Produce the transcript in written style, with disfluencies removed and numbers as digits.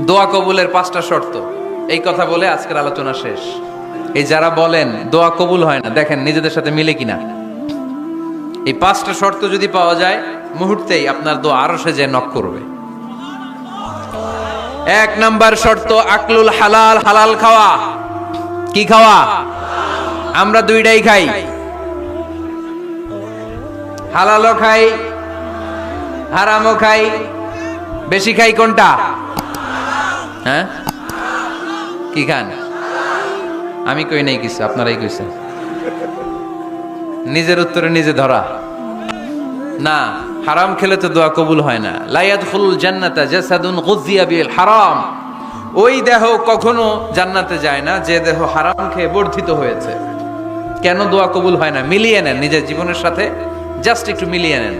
দোয়া কবুলের 5টা শর্ত, এই কথা বলে আজকের আলোচনা শেষ। এই যারা বলেন দোয়া কবুল হয় না, দেখেন নিজেদের সাথে মিলে কিনা। এই 5টা শর্ত যদি পাওয়া যায়, মুহূর্তেই আপনার দোয়া আরশে যে নক করবে। 1 নাম্বার শর্ত আকলুল হালাল, হালাল খাওয়া। কি খাওয়া? আমরা দুইটাই খাই, হালালও খাই হারামও খাই। বেশি খাই কোনটা? হ্যাঁ, কি খান? আমি কই নাই কিছু, আপনারাই কইছেন। নিজের উত্তরে নিজে ধরা না। হারাম খেলে তো দোয়া কবুল হয় না। লা ইয়াদখুলুল জান্নাতা জাসাদুন গুযিয়া বিল হারাম। ওই দেহ কখনো জান্নাতে যায় না যে দেহ হারাম খেয়ে বর্ধিত হয়েছে। কেন দোয়া কবুল হয় না? মিলিয়ে নেন নিজের জীবনের সাথে, জাস্ট একটু মিলিয়ে নেন।